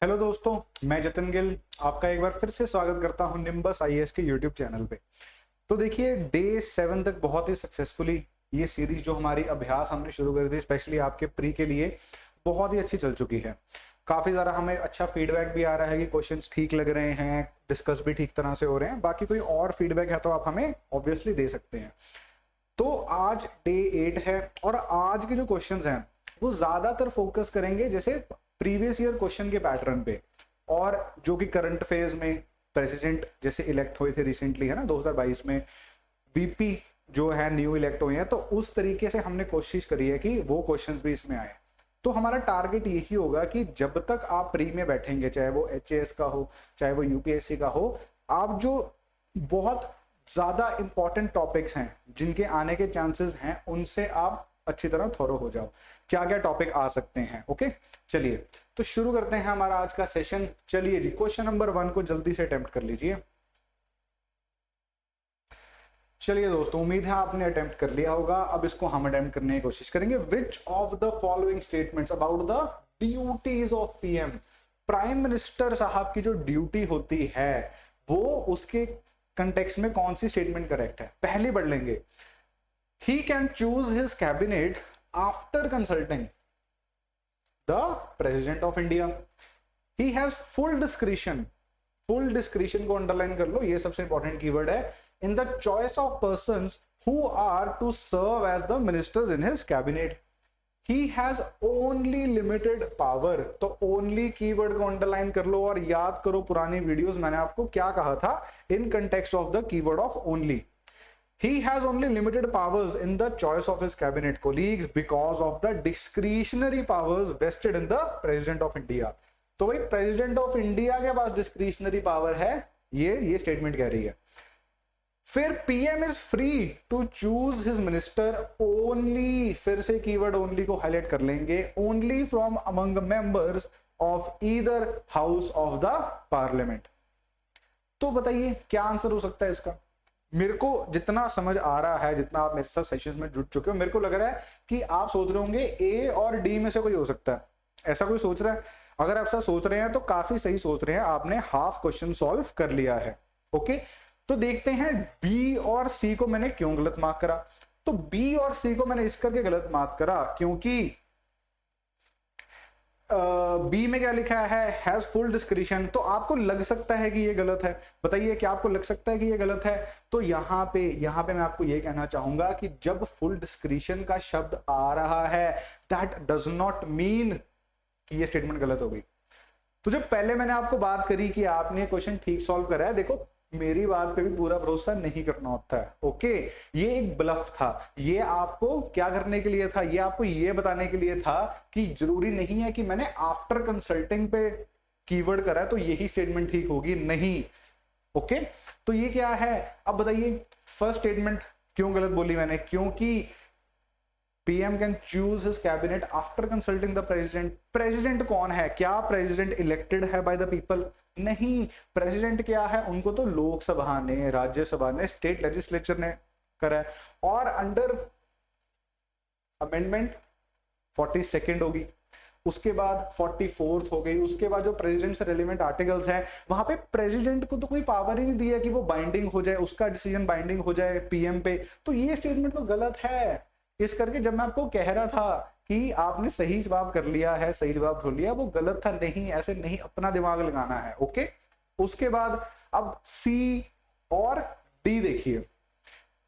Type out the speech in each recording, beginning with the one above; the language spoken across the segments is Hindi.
हेलो दोस्तों, मैं जतिन गिल आपका एक बार फिर से स्वागत करता हूं निम्बस आईएएस के यूट्यूब चैनल पे। तो देखिए, डे 7 तक बहुत ही सक्सेसफुली ये सीरीज जो हमारी अभ्यास हमने शुरू कर दी स्पेशली आपके प्री के लिए बहुत ही अच्छी चल चुकी है। काफी सारा हमें अच्छा फीडबैक भी आ रहा है कि क्वेश्चंस ठीक लग रहे हैं, डिस्कस भी ठीक तरह से हो रहे हैं। बाकी कोई और फीडबैक है तो आप हमें ऑब्वियसली दे सकते हैं। तो आज डे 8 है और आज के जो क्वेश्चंस हैं वो ज्यादातर फोकस करेंगे जैसे प्रीवियस ईयर क्वेश्चन के पैटर्न पे, और जो कि करंट फेज में प्रेसिडेंट जैसे इलेक्ट हुए थे रिसेंटली, है ना, 2022 में वीपी जो है न्यू इलेक्ट हुए हैं, तो उस तरीके से हमने कोशिश करी है कि वो क्वेश्चंस भी इसमें आए। तो हमारा टारगेट यही होगा कि जब तक आप प्री में बैठेंगे, चाहे वो एचएएस का हो चाहे वो यूपीएससी का हो, आप जो बहुत ज्यादा इंपॉर्टेंट टॉपिक्स हैं जिनके आने के चांसेस हैं उनसे आप अच्छी तरह थोरो हो जाओ। क्या क्या टॉपिक आ सकते हैं, ओके। चलिए तो शुरू करते हैं हमारा आज का सेशन। चलिए जी, क्वेश्चन नंबर 1 को जल्दी से अटेम्प्ट कर लीजिए। चलिए दोस्तों, उम्मीद है आपने अटेम्प्ट कर लिया होगा। अब इसको हम अटेम्प्ट करने की कोशिश करेंगे। विच of the following statements about the duties of PM, prime minister साहब की जो ड्यूटी होती है वो उसके कंटेक्स्ट में कौन सी स्टेटमेंट करेक्ट है। पहले पढ़ लेंगे। He can choose his cabinet after consulting the president of India. He has full discretion. Full discretion को अंडरलाइन कर लो, ये सबसे इंपॉर्टेंट कीवर्ड है। In the choice of persons who are to serve as the ministers in his cabinet. He has only limited power। तो only कीवर्ड को अंडरलाइन कर लो और याद करो पुरानी वीडियोस मैंने आपको क्या कहा था in context of the keyword of only। He has only limited powers in the choice of his cabinet colleagues because of the discretionary powers vested in the president of India। तो भाई प्रेसिडेंट ऑफ इंडिया के पास डिस्क्रिशनरी पावर है, ये स्टेटमेंट कह रही है। फिर PM is free to choose his minister only, फिर से कीवर्ड ओनली को हाईलाइट कर लेंगे, only from among members of either house of the parliament. तो बताइए क्या आंसर हो सकता है इसका। मेरे को जितना समझ आ रहा है, जितना आप मेरे साथ सेशंस में जुड़ चुके हो, मेरे को लग रहा है कि आप सोच रहे होंगे ए और डी में से कोई हो सकता है। ऐसा कोई सोच रहा है? अगर आप ऐसा सोच रहे हैं तो काफी सही सोच रहे हैं, आपने हाफ क्वेश्चन सॉल्व कर लिया है, ओके। तो देखते हैं बी और सी को मैंने क्यों गलत मार्क करा। तो बी और सी को मैंने इस करके गलत मार्क करा क्योंकि बी में क्या लिखा है, हैज फुल डिस्क्रिशन। तो आपको लग सकता है कि ये गलत है। बताइए क्या आपको लग सकता है कि ये गलत है। तो यहां पे मैं आपको ये कहना चाहूंगा कि जब फुल डिस्क्रिशन का शब्द आ रहा है, दैट डज नॉट मीन कि ये स्टेटमेंट गलत होगी। तो जब पहले मैंने आपको बात करी कि आपने क्वेश्चन ठीक सॉल्व करा है, देखो मेरी बात पे भी पूरा भरोसा नहीं करना होता है, ओके। ये एक ब्लफ था। ये आपको क्या करने के लिए था, ये आपको ये बताने के लिए था कि जरूरी नहीं है कि मैंने आफ्टर कंसल्टिंग पे कीवर्ड करा है तो यही स्टेटमेंट ठीक होगी, नहीं, ओके। तो ये क्या है, अब बताइए फर्स्ट स्टेटमेंट क्यों गलत बोली मैंने, क्योंकि PM can choose his cabinet after consulting the president. President कौन है? क्या प्रेसिडेंट इलेक्टेड है बाय द पीपल? नहीं। प्रेसिडेंट क्या है, उनको तो लोकसभा ने, राज्यसभा ने, स्टेट लेजिस्लेचर ने करा है। और अंडर अमेंडमेंट 42nd होगी, उसके बाद 44th हो गई, उसके बाद जो प्रेसिडेंट से रेलिवेंट आर्टिकल्स हैं वहां पे प्रेसिडेंट को तो कोई पावर ही नहीं दी है कि वो बाइंडिंग हो जाए, उसका डिसीजन बाइंडिंग हो जाए पीएम पे। तो ये स्टेटमेंट तो गलत है। इस करके जब मैं आपको कह रहा था कि आपने सही जवाब कर लिया है, सही जवाब ढूंढ लिया, वो गलत था। नहीं, ऐसे नहीं, अपना दिमाग लगाना है, ओके। उसके बाद अब सी और डी देखिए।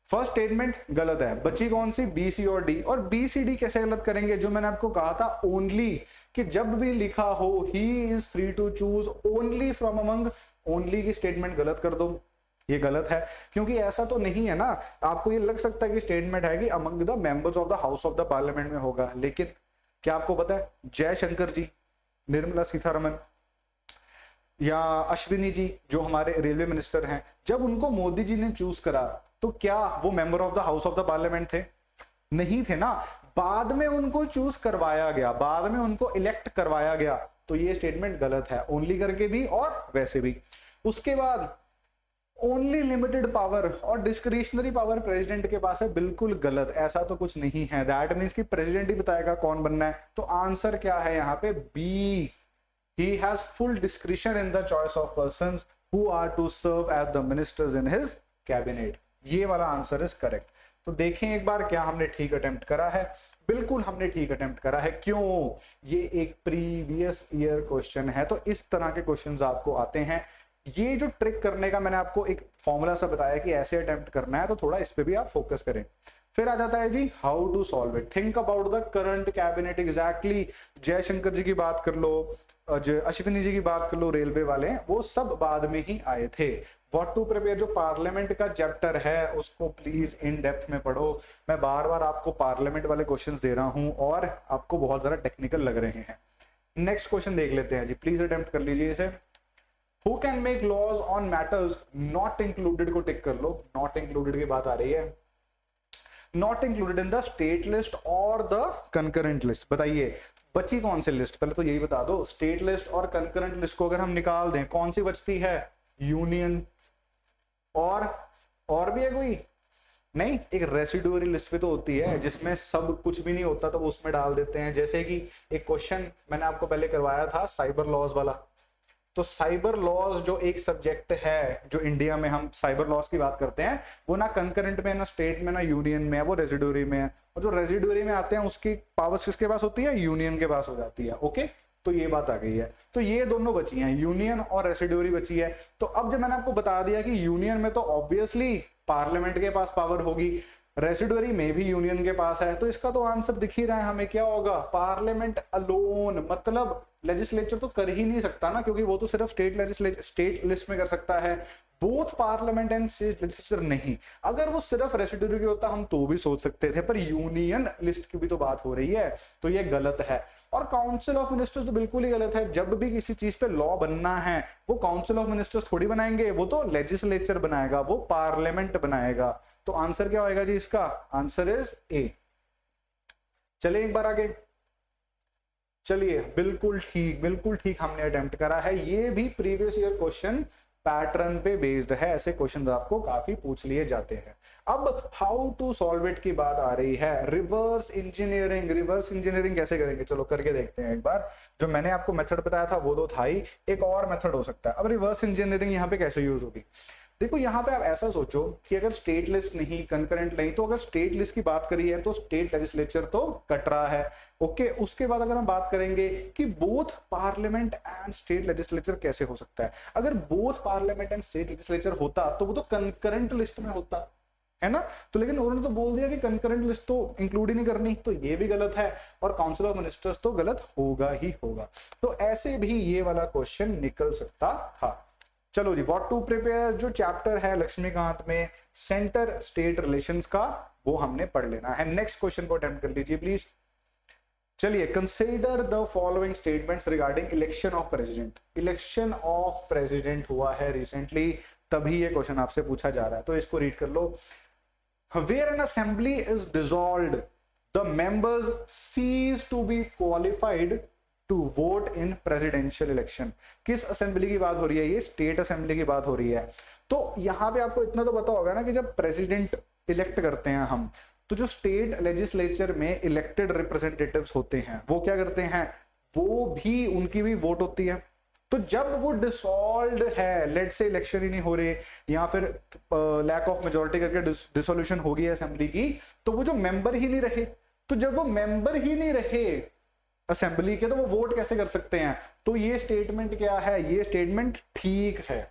फर्स्ट स्टेटमेंट गलत है, बची कौन सी, बी सी और डी। और बी सी डी कैसे गलत करेंगे? जो मैंने आपको कहा था ओनली, कि जब भी लिखा हो he is free to choose only from among, only की स्टेटमेंट गलत कर दो। ये गलत है क्योंकि ऐसा तो नहीं है ना। आपको ये लग सकता है कि स्टेटमेंट है कि among the members of the house of the parliament में होगा, लेकिन क्या आपको पता है जयशंकर जी, निर्मला सीतारमन या अश्विनी जी जो हमारे रेलवे मिनिस्टर हैं, जब उनको मोदी जी ने चूज करा तो क्या वो member of the house of the parliament थे? नहीं थे ना। बाद में उनको चूज करवाया गया, बाद में उनको इलेक्ट करवाया गया। तो ये स्टेटमेंट गलत है, ओनली करके भी और वैसे भी। उसके बाद ओनली लिमिटेड पावर और डिस्क्रिशनरी पावर प्रेसिडेंट के पास है, बिल्कुल गलत। ऐसा तो कुछ नहीं है। दैट मीन्स कि प्रेसिडेंट ही बताएगा कौन बनना है। तो आंसर क्या है यहाँ पे, B. he has full discretion in the choice of persons who are to serve as the ministers in his cabinet। ये वाला आंसर इज करेक्ट। तो देखें एक बार क्या हमने ठीक अटेम्प्ट करा है, बिल्कुल हमने ठीक अटेम्प्ट करा है। क्यों? ये एक प्रीवियस ईयर क्वेश्चन है, तो इस तरह के क्वेश्चंस आपको आते हैं। ये जो ट्रिक करने का मैंने आपको एक फॉर्मूला सा बताया कि ऐसे अटेम्प्ट करना है, तो थोड़ा इस पे भी आप फोकस करें। फिर आ जाता है जी how to solve it, think about the current cabinet. Exactly Jaishankar ji की बात कर लो, अश्विनी जी की बात कर लो, रेलवे वाले, वो सब बाद में ही आए थे। व्हाट टू प्रिपेयर जो पार्लियामेंट का चैप्टर है उसको प्लीज इन डेप्थ में पढ़ो। मैं बार बार आपको पार्लियामेंट वाले क्वेश्चंस दे रहा हूं और आपको बहुत ज्यादा टेक्निकल लग रहे हैं। नेक्स्ट क्वेश्चन देख लेते हैं जी, प्लीज अटेम्प्ट कर लीजिए इसे। Who can make laws on matters not included को टिक कर लो। नॉट इंक्लूडेड की बात आ रही है, not included in the state list और द कंकरेंट लिस्ट। बताइए बची कौन सी लिस्ट, पहले तो यही बता दो। स्टेट लिस्ट और कंकरेंट लिस्ट को अगर हम निकाल दें कौन सी बचती है? यूनियन और भी है कोई? नहीं, एक रेसिडुअरी लिस्ट भी तो होती है जिसमें सब कुछ भी नहीं होता तो उसमें डाल देते हैं। जैसे कि एक क्वेश्चन मैंने आपको पहले करवाया था साइबर लॉज वाला, तो साइबर लॉज जो एक सब्जेक्ट है जो इंडिया में हम साइबर लॉज की बात करते हैं, वो ना कंकरेंट में, ना स्टेट में, ना यूनियन में है, वो रेसिडुअरी में है। और जो रेसिडुअरी में आते हैं उसकी पावर्स किसके पास होती है? यूनियन के पास हो जाती है। ओके, तो ये बात आ गई है। तो ये दोनों बची हैं, यूनियन और रेसिडुअरी बची है। तो अब जब मैंने आपको बता दिया कि यूनियन में तो ऑब्वियसली पार्लियामेंट के पास पावर होगी, रेसिडुअरी में भी यूनियन के पास है, तो इसका तो आंसर दिख ही रहा है हमें, क्या होगा? Parliament alone. मतलब लेजिस्लेचर तो कर ही नहीं सकता ना, क्योंकि वो तो सिर्फ स्टेट लिस्ट में कर सकता है, बोथ पार्लियामेंट एंड लेजिस्लेचर नहीं। अगर वो सिर्फ रेसिडुअरी की होता हम तो भी सोच सकते थे, पर यूनियन लिस्ट की भी तो बात हो रही है, तो ये गलत है। और काउंसिल ऑफ मिनिस्टर्स तो बिल्कुल ही गलत है। जब भी किसी चीज पे लॉ बनना है वो काउंसिल ऑफ मिनिस्टर्स थोड़ी बनाएंगे, वो तो लेजिस्लेचर बनाएगा, वो पार्लियामेंट बनाएगा। तो आंसर क्या होएगा जी इसका? Answer is a. चलिए एक बार आगे चलिए, बिल्कुल ठीक हमने अटेम्प्ट करा है। ये भी प्रीवियस ईयर क्वेश्चन पैटर्न पे बेस्ड है, ऐसे क्वेश्चंस आपको काफी पूछ लिए जाते हैं। अब हाउ टू सॉल्व इट की बात आ रही है। रिवर्स इंजीनियरिंग, रिवर्स इंजीनियरिंग कैसे करेंगे? चलो करके देखते हैं एक बार। जो मैंने आपको मेथड बताया था वो तो था ही, एक और मेथड हो सकता है। अब रिवर्स इंजीनियरिंग यहाँ पे कैसे यूज होगी? देखो यहाँ पे आप ऐसा सोचो कि अगर स्टेट लिस्ट नहीं, कंकरेंट नहीं, तो अगर स्टेट लिस्ट की बात करी है तो स्टेट लेजिस्लेचर तो कट रहा है। ओके, उसके बाद अगर हम बात करेंगे कि both parliament and state legislature कैसे हो सकता है, अगर both parliament and state legislature होता तो वो तो कंकरेंट लिस्ट में होता है ना। तो लेकिन उन्होंने तो बोल दिया कि कंकरेंट लिस्ट तो इंक्लूड ही नहीं करनी, तो ये भी गलत है। और काउंसिल ऑफ मिनिस्टर्स तो गलत होगा ही होगा। तो ऐसे भी ये वाला क्वेश्चन निकल सकता था। चलो जी, व्हाट टू प्रिपेयर जो चैप्टर है लक्ष्मीकांत में सेंटर स्टेट रिलेशंस का, वो हमने पढ़ लेना है। नेक्स्ट क्वेश्चन को अटेम्प्ट कर लीजिए प्लीज। चलिए, consider the following statements regarding election of president. Election of president हुआ है रिसेंटली, तभी ये क्वेश्चन आपसे पूछा जा रहा है, तो इसको रीड कर लो। Where an assembly is dissolved, the members cease to be qualified to vote in presidential election। किस असेंबली की बात हो रही है? ये स्टेट असेंबली की बात हो रही है। तो यहां पे आपको इतना तो पता होगा ना कि जब प्रेसिडेंट इलेक्ट करते हैं हम, तो जो स्टेट लेजिस्लेचर में इलेक्टेड रिप्रेजेंटेटिव्स होते हैं वो क्या करते हैं? वो भी, उनकी भी वोट होती है। तो जब वो डिसॉल्व्ड है, लेट से इलेक्शन ही नहीं हो रहे या फिर लैक ऑफ मेजोरिटी करके डिसोल्यूशन हो गई है असेंबली की, तो वो जो मेंबर ही नहीं रहे, तो जब वो मेंबर ही नहीं रहे असेंबली के, तो वो वोट कैसे कर सकते हैं? तो ये स्टेटमेंट क्या है? ये स्टेटमेंट ठीक है।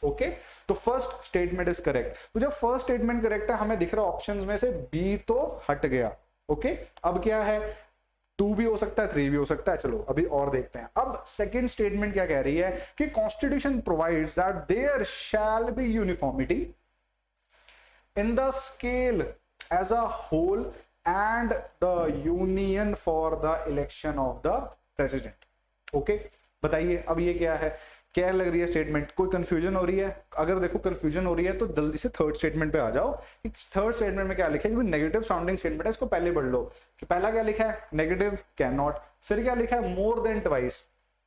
ओके, तो फर्स्ट स्टेटमेंट इज करेक्ट। तो जब फर्स्ट स्टेटमेंट करेक्ट है, हमें दिख रहा है ऑप्शंस में से बी तो हट गया। ओके, अब क्या है? 2 भी हो सकता है, 3 भी हो सकता है। चलो अभी और देखते हैं। अब सेकंड स्टेटमेंट क्या कह रही है कि constitution provides that there shall be uniformity in the scale as a whole and the union for the election of the president. Okay, बताइए अब ये क्या है? क्या लग रही है स्टेटमेंट? कोई कंफ्यूजन हो रही है? अगर देखो कंफ्यूजन हो रही है तो जल्दी से थर्ड स्टेटमेंट पे आ जाओ। थर्ड स्टेटमेंट में क्या लिखा है? नेगेटिव साउंडिंग स्टेटमेंट है, इसको पहले पढ़ लो कि पहला क्या लिखा है? Negative can not. फिर क्या लिखा है? More than twice.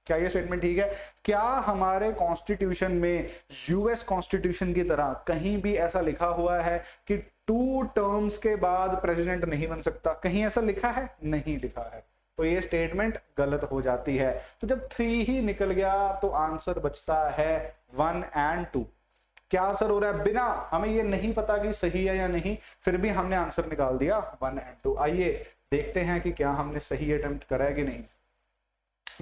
क्या ये स्टेटमेंट ठीक है? क्या हमारे कॉन्स्टिट्यूशन में यूएस कॉन्स्टिट्यूशन की तरह कहीं भी ऐसा लिखा हुआ है कि 2 टर्म्स के बाद प्रेसिडेंट नहीं बन सकता? कहीं ऐसा लिखा है? नहीं लिखा है। तो ये स्टेटमेंट गलत हो जाती है। तो जब 3 ही निकल गया तो आंसर बचता है 1 एंड 2। क्या आंसर हो रहा है, बिना हमें ये नहीं पता कि सही है या नहीं, फिर भी हमने आंसर निकाल दिया 1 एंड 2। आइए देखते हैं कि क्या हमने सही अटेम्प्ट करा है कि नहीं।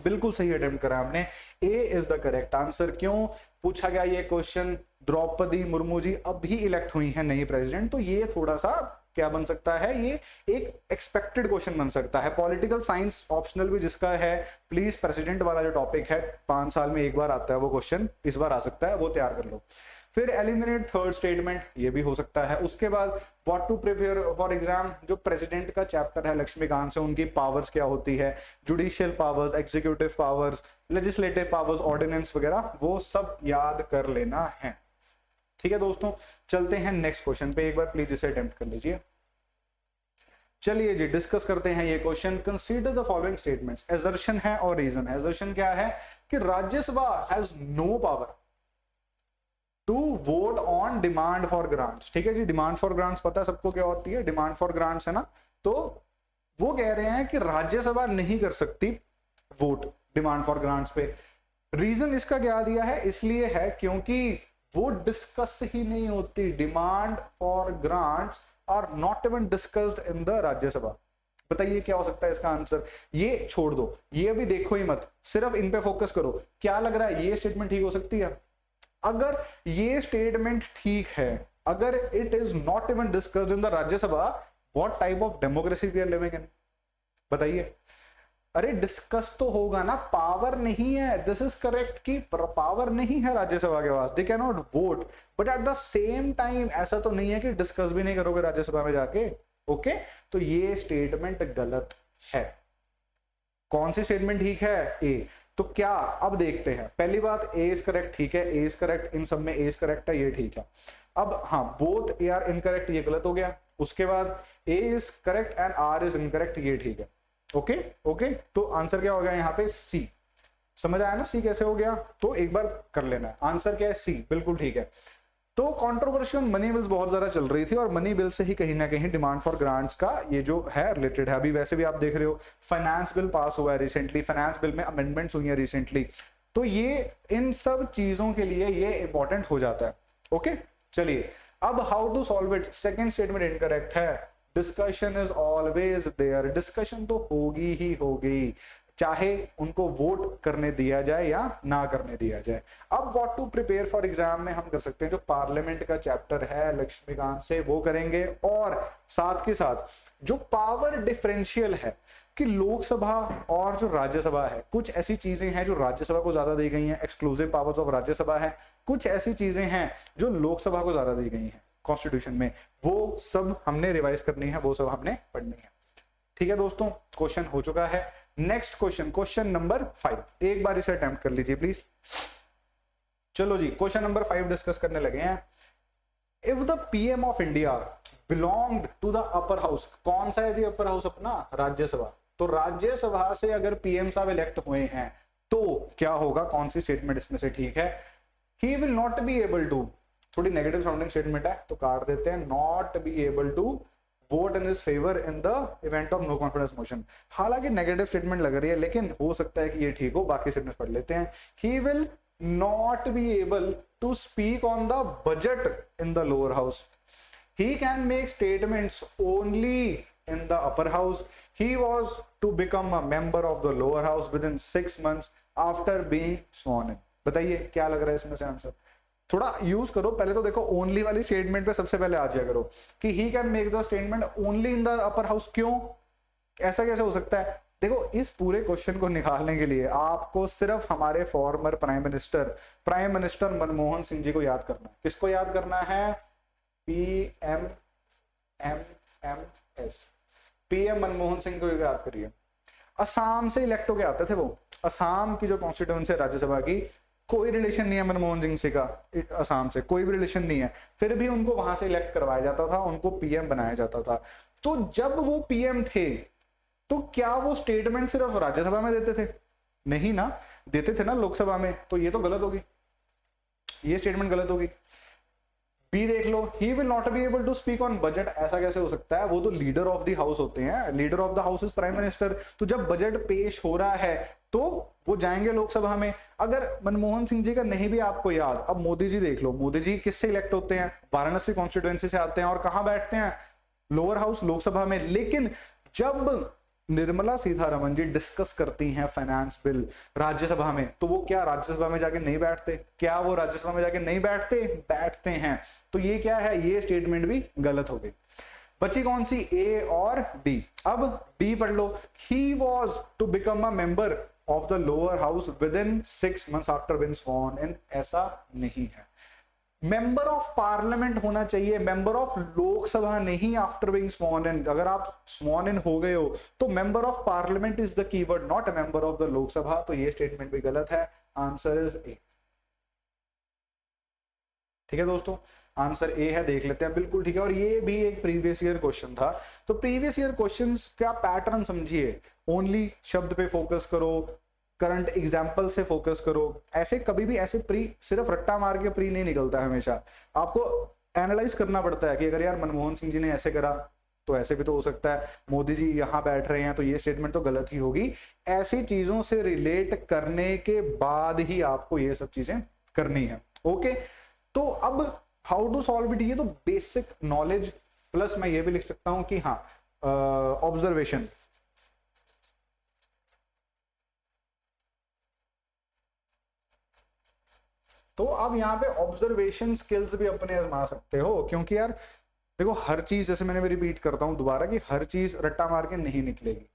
बिल्कुल सही अटेम्प्ट करा हमने, ए इज द करेक्ट आंसर। क्यों पूछा गया ये क्वेश्चन, द्रौपदी मुर्मू जी अभी इलेक्ट हुई हैं नई प्रेसिडेंट, तो ये थोड़ा सा क्या बन सकता है, ये एक एक्सपेक्टेड क्वेश्चन बन सकता है। पॉलिटिकल साइंस ऑप्शनल भी जिसका है, प्लीज प्रेसिडेंट वाला जो टॉपिक है 5 साल में एक बार आता है वो क्वेश्चन, इस बार आ सकता है, वो तैयार कर लो। फिर एलिमिनेट थर्ड स्टेटमेंट, ये भी हो सकता है। उसके बाद what to prepare for exam, जो प्रेसिडेंट का चैप्टर है लक्ष्मीकांत से, उनकी पावर्स क्या होती है, judicial powers, executive powers, legislative powers, ordinance वगैरह, वो सब याद कर लेना है। ठीक है दोस्तों, चलते हैं नेक्स्ट क्वेश्चन पे, एक बार प्लीज इसे अटेम्प्ट कर लीजिए। चलिए जी डिस्कस करते हैं ये question. Consider the following statements, assertion है और रीजन है। एजर्शन क्या है कि Rajya Sabha has no power to vote on demand for grants. ठीक है जी, डिमांड फॉर ग्रांट्स पता है सबको क्या होती है, डिमांड फॉर ग्रांट्स है ना। तो वो कह रहे हैं कि राज्यसभा नहीं कर सकती वोट डिमांड फॉर ग्रांट्स पे। रीजन इसका क्या दिया है, इसलिए है क्योंकि वो डिस्कस ही नहीं होती, demand for grants are not even discussed in the Rajya Sabha. बताइए क्या हो सकता है इसका आंसर, ये छोड़ दो, ये अभी देखो ही मत, सिर्फ इन पे फोकस करो। क्या लग रहा है ये स्टेटमेंट ठीक हो सकती है? अगर ये स्टेटमेंट ठीक है, अगर it is not even discussed in the Rajya Sabha, what type of democracy we are living in? बताइए। अरे डिस्कस तो होगा ना, पावर नहीं है, दिस इज करेक्ट कि पावर नहीं है राज्यसभा के पास, they can not vote, but at the same time ऐसा तो नहीं है कि डिस्कस भी नहीं करोगे राज्यसभा में जाके। ओके, तो ये स्टेटमेंट गलत है। कौन सी स्टेटमेंट ठीक है? ए। तो क्या, अब देखते हैं, पहली बात ए इज करेक्ट, ठीक है, ए इज करेक्ट, इन सब में ए इज करेक्ट है, ये ठीक है। अब हाँ, बोथ ए आर इनकरेक्ट, ये गलत हो गया। उसके बाद A is correct and R is incorrect, ये ठीक है। ओके ओके, तो आंसर क्या हो गया यहाँ पे? सी। समझ आया ना सी कैसे हो गया? तो एक बार कर लेना है, आंसर क्या है? सी, बिल्कुल ठीक है। तो कंट्रोवर्शियल मनी बिल्स बहुत ज्यादा चल रही थी, और मनी बिल से ही कहीं ना कहीं डिमांड फॉर ग्रांट्स का ये जो है रिलेटेड है। अभी वैसे भी आप देख रहे हो फाइनेंस बिल पास हुआ है रिसेंटली, फाइनेंस बिल में अमेंडमेंट्स हुई है रिसेंटली, तो ये इन सब चीजों के लिए ये इंपॉर्टेंट हो जाता है। ओके, चलिए अब how to solve it. Second statement incorrect है, discussion is always there, discussion तो होगी ही होगी, चाहे उनको वोट करने दिया जाए या ना करने दिया जाए। अब what to prepare for exam में हम कर सकते हैं, जो पार्लियामेंट का चैप्टर है लक्ष्मीकांत से वो करेंगे, और साथ के साथ जो पावर डिफरेंशियल है कि लोकसभा और जो राज्यसभा है, कुछ ऐसी चीजें हैं जो राज्यसभा को ज्यादा दी गई हैं, एक्सक्लूसिव पावर्स ऑफ राज्यसभा है, कुछ ऐसी चीजें हैं जो लोकसभा को ज्यादा दी गई हैं कॉन्स्टिट्यूशन में, वो सब हमने रिवाइज करनी है, वो सब हमने पढ़नी है। ठीक है दोस्तों, क्वेश्चन हो चुका है। नेक्स्ट क्वेश्चन, क्वेश्चन नंबर 5, एक बार इसे अटेम्प्ट कर लीजिए प्लीज। चलो जी, क्वेश्चन नंबर 5 डिस्कस करने लगे हैं। If the PM of India belonged to the upper house, कौन सा है जी अपर हाउस? अपना राज्यसभा। तो राज्यसभा से अगर पीएम साहब इलेक्ट हुए हैं तो क्या होगा, कौन सी स्टेटमेंट इसमें से ठीक है? He will not be able to, थोड़ी नेगेटिव साउंडिंग स्टेटमेंट है तो काट देते हैं, not be able to vote in his favour in the event of no confidence motion. हालांकि नेगेटिव स्टेटमेंट लग रही है, लेकिन हो सकता है कि ये ठीक हो, बाकी स्टेटमेंट पढ़ लेते हैं। He will not be able to speak on the budget in the lower house, he can make statements only in the upper house, he was to become a member of the lower house within 6 months after being sworn in। बताइए क्या लग रहा है इसमें से आंसर? थोड़ा यूज करो, पहले तो देखो ओनली वाली स्टेटमेंट पे सबसे पहले आ जाया करो कि ही can make the statement only in the upper house. क्यों, ऐसा कैसे हो सकता है? देखो, इस पूरे क्वेश्चन को निकालने के लिए आपको सिर्फ हमारे former prime minister Manmohan Singh ji को याद करना है। किसको याद करना है? पीएम मनमोहन सिंह को याद करिए। असम से इलेक्ट होके आते थे वो, असम की जो कॉन्स्टिट्यूएंसी है राज्यसभा की, कोई रिलेशन नहीं है मनमोहन सिंह से का, असम से कोई भी रिलेशन नहीं है, फिर भी उनको वहां से इलेक्ट करवाया जाता था, उनको पीएम बनाया जाता था। तो जब वो पीएम थे तो क्या वो स्टेटमेंट सिर्फ राज्यसभा में देते थे? नहीं ना, देते थे ना लोकसभा में, तो ये तो गलत होगी, ये स्टेटमेंट गलत होगी। बी देख लो, he will not be able to speak on budget. ऐसा कैसे हो सकता है, वो तो लीडर ऑफ द हाउस होते हैं, leader of the house is prime minister. तो जब बजट पेश हो रहा है तो वो जाएंगे लोकसभा में। अगर मनमोहन सिंह जी का नहीं भी आपको याद, अब मोदी जी देख लो, मोदी जी किससे इलेक्ट होते हैं, वाराणसी कॉन्स्टिट्यूएंसी से आते हैं, और कहां बैठते हैं, लोअर हाउस लोकसभा में। लेकिन जब निर्मला सीतारमन जी डिस्कस करती हैं फाइनेंस बिल राज्यसभा में, तो वो क्या राज्यसभा में जाके नहीं बैठते, क्या वो राज्यसभा में जाके नहीं बैठते, बैठते हैं। तो ये क्या है, ये स्टेटमेंट भी गलत हो गई। बची कौन सी, ए और डी। अब डी पढ़ लो, he was to become a member of the lower house within 6 months after being sworn in. ऐसा नहीं है, मेंबर ऑफ पार्लियामेंट होना चाहिए, मेंबर ऑफ लोकसभा नहीं आफ्टर बीइंग स्worn इन। अगर आप स्worn इन हो गए हो तो member of parliament is the keyword, not a member of the Lok Sabha. तो ये स्टेटमेंट भी गलत है, आंसर इज ए। ठीक है दोस्तों, आंसर ए है, देख लेते हैं, बिल्कुल ठीक है। और ये भी एक प्रीवियस ईयर क्वेश्चन था। तो प्रीवियस ईयर क्वेश्चंस का पैटर्न समझिए, ओनली शब्द पे फोकस करो, करंट एग्जाम्पल से फोकस करो। ऐसे कभी भी ऐसे प्री सिर्फ रट्टा मार के प्री नहीं निकलता है, हमेशा आपको एनालाइज करना पड़ता है कि अगर यार मनमोहन सिंह जी ने ऐसे करा तो ऐसे भी तो हो सकता है, मोदी जी यहां बैठ रहे हैं तो ये स्टेटमेंट तो गलत ही होगी। ऐसी चीजों से रिलेट करने के बाद ही आपको ये सब चीजें करनी है। ओके, तो अब हाउ टू सॉल्व इट, ये तो बेसिक नॉलेज प्लस मैं ये भी लिख सकता हूं कि हाँ ऑब्जर्वेशन। तो अब यहाँ पे ऑब्जर्वेशन स्किल्स भी अपने आजमा सकते हो, क्योंकि यार देखो हर चीज, जैसे मैंने भी रिपीट करता हूं दोबारा कि हर चीज रट्टा मार के नहीं निकलेगी।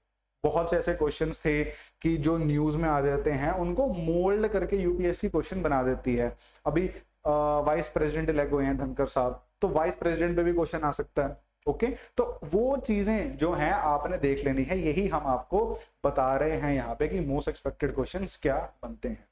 बहुत से ऐसे क्वेश्चंस थे कि जो न्यूज में आ जाते हैं उनको मोल्ड करके यूपीएससी क्वेश्चन बना देती है। अभी वाइस प्रेसिडेंट इलेक्ट हुए हैं धनखड़ साहब, तो वाइस प्रेसिडेंट पे भी क्वेश्चन आ सकता है। ओके, तो वो चीजें जो हैं आपने देख लेनी है, यही हम आपको बता रहे हैं यहाँ पे कि मोस्ट एक्सपेक्टेड क्वेश्चंस क्या बनते हैं।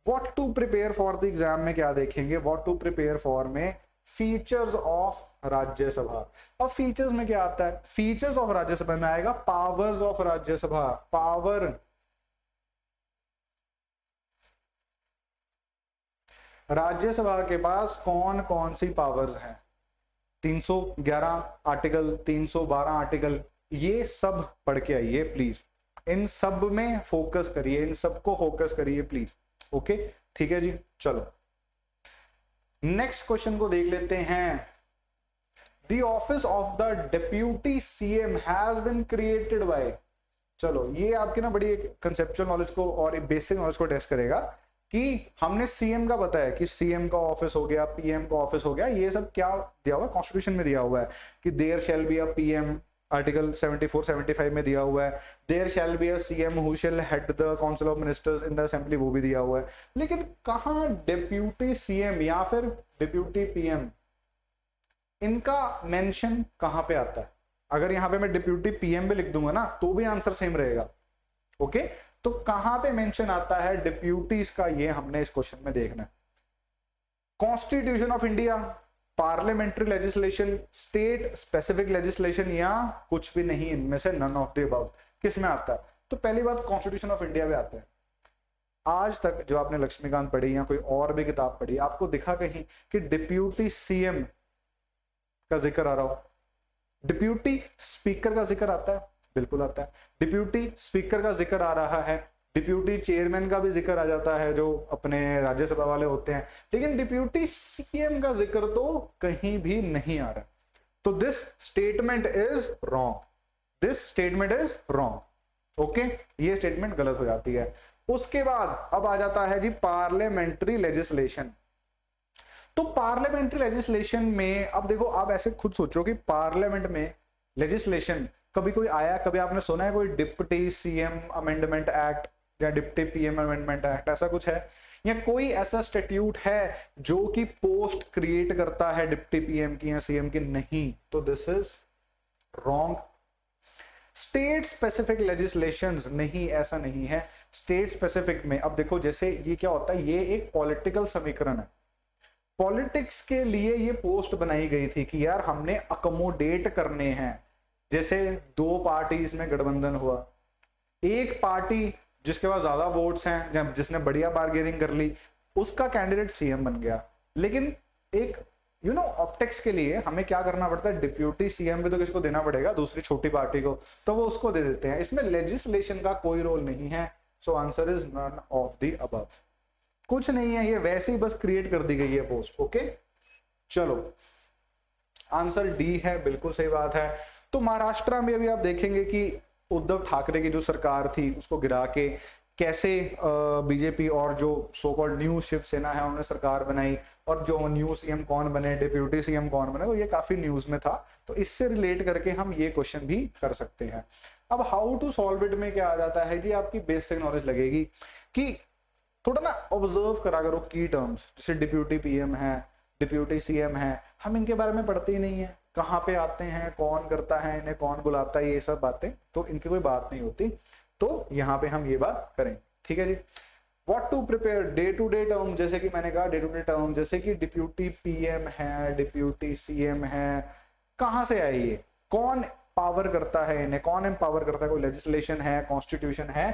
What to prepare for the exam में क्या देखेंगे, व्हाट टू प्रिपेयर फॉर में फीचर्स ऑफ राज्यसभा। अब फीचर्स में क्या आता है, फीचर्स ऑफ राज्यसभा में आएगा powers of Rajya Sabha. Power, Rajya Sabha के पास कौन कौन सी पावर्स हैं, 311 आर्टिकल, 312 आर्टिकल, ये सब पढ़ के आइए प्लीज। इन सब में फोकस करिए, इन सबको फोकस करिए प्लीज। ओके, ठीक है जी, चलो नेक्स्ट क्वेश्चन को देख लेते हैं। The office of the deputy CM has been created by। चलो ये आपकी ना बड़ी एक कंसेप्चुअल नॉलेज को और बेसिक नॉलेज को टेस्ट करेगा कि हमने सीएम का बताया कि सीएम का ऑफिस हो गया, पीएम का ऑफिस हो गया, ये सब क्या दिया हुआ है, कॉन्स्टिट्यूशन में दिया हुआ है कि there shall be a PM, article 74 75 में दिया हुआ है। There shall be a CM who shall head the council of ministers in the assembly, वो भी दिया हुआ है। लेकिन कहां डिप्यूटी सीएम या फिर डिप्यूटी पीएम, इनका मेंशन कहां पे आता है। अगर यहां पे मैं डिप्यूटी पीएम भी लिख दूंगा ना तो भी आंसर सेम रहेगा। ओके, तो कहां पे मेंशन आता है डिप्यूटीज का, ये हमने इस क्वेश्चन में देखना है। Constitution of India, parliamentary legislation, state specific legislation, या कुछ भी नहीं इनमें से, नन ऑफ द अबव। किस में आता है, तो पहली बात कॉन्स्टिट्यूशन ऑफ इंडिया में आता है। आज तक जो आपने लक्ष्मीकांत पढ़ी या कोई और भी किताब पढ़ी, आपको दिखा कहीं कि डिप्यूटी सीएम का जिक्र आ रहा हो, डिप्यूटी स्पीकर का जिक्र आता है, बिल्कुल आता है। डिप्यूटी स्पीकर का जिक्र आ रहा है, डिप्यूटी चेयरमैन का भी जिक्र आ जाता है जो अपने राज्यसभा वाले होते हैं, लेकिन डिप्यूटी सीएम का जिक्र तो कहीं भी नहीं आ रहा। तो this statement is wrong, this statement is wrong. Okay, ये स्टेटमेंट गलत हो जाती है। उसके बाद अब आ जाता है जी पार्लियामेंट्री लेजिस्लेशन। तो पार्लियामेंट्री लेजिस्लेशन में अब देखो, आप ऐसे खुद सोचो कि पार्लियामेंट में लेजिस्लेशन कभी कोई आया, कभी आपने सुना है कोई डिप्टी सीएम अमेंडमेंट एक्ट या डिप्टी पीएम अमेंडमेंट एक्ट, ऐसा कुछ है, या कोई ऐसा स्टैट्यूट है जो कि पोस्ट क्रिएट करता है डिप्टी पीएम की या सीएम की? नहीं। तो this is wrong. State specific legislations, नहीं, ऐसा नहीं है। स्टेट स्पेसिफिक में अब देखो, जैसे ये क्या होता है, ये एक पॉलिटिकल समीकरण है। पॉलिटिक्स के लिए ये पोस्ट बनाई गई थी कि यार हमने अकोमोडेट करने हैं। जैसे दो पार्टीज में गठबंधन हुआ, एक पार्टी जिसके पास ज्यादा वोट्स हैं, जिसने बढ़िया बार्गेनिंग कर ली, उसका कैंडिडेट सीएम बन गया, लेकिन एक ऑप्टिक्स के लिए हमें क्या करना पड़ता है, डिप्यूटी सीएम भी तो किसको देना पड़ेगा, दूसरी छोटी पार्टी को, तो वो उसको दे देते हैं। इसमें लेजिस्लेशन का कोई रोल नहीं है, so answer is none of the above. कुछ नहीं है, ये वैसे ही बस क्रिएट कर दी गई है पोस्ट। ओके चलो आंसर डी है, बिल्कुल सही बात है। तो महाराष्ट्र में अभी आप देखेंगे कि उद्धव ठाकरे की जो सरकार थी उसको गिरा के कैसे बीजेपी और जो सो कॉल्ड न्यू शिवसेना है उन्होंने सरकार बनाई, और जो न्यू सीएम कौन बने, डिप्यूटी सीएम कौन बने, तो ये काफी न्यूज में था। तो इससे रिलेट करके हम ये क्वेश्चन भी कर सकते हैं। अब हाउ टू सॉल्व इट में क्या आ जाता है कि आपकी बेसिक नॉलेज लगेगी कि थोड़ा ना ऑब्जर्व करा करो की टर्म्स, जैसे डिप्यूटी पीएम है, डिप्यूटी सीएम है, हम इनके बारे में पढ़ते ही नहीं है, कहाँ पे आते हैं, कौन करता है, इन्हें कौन बुलाता है, ये सब बातें तो इनकी कोई बात नहीं होती। तो यहाँ पे हम ये बात करें, ठीक है ji. What to prepare day to day term, जैसे कि मैंने कहा डे टू डे टर्म, जैसे कि डिप्यूटी पीएम है, डिप्यूटी सीएम है, कहाँ से आए ये, कौन पावर करता है इन्हें, कौन एम्पावर करता है, कोई लेजिस्लेशन है, कॉन्स्टिट्यूशन है,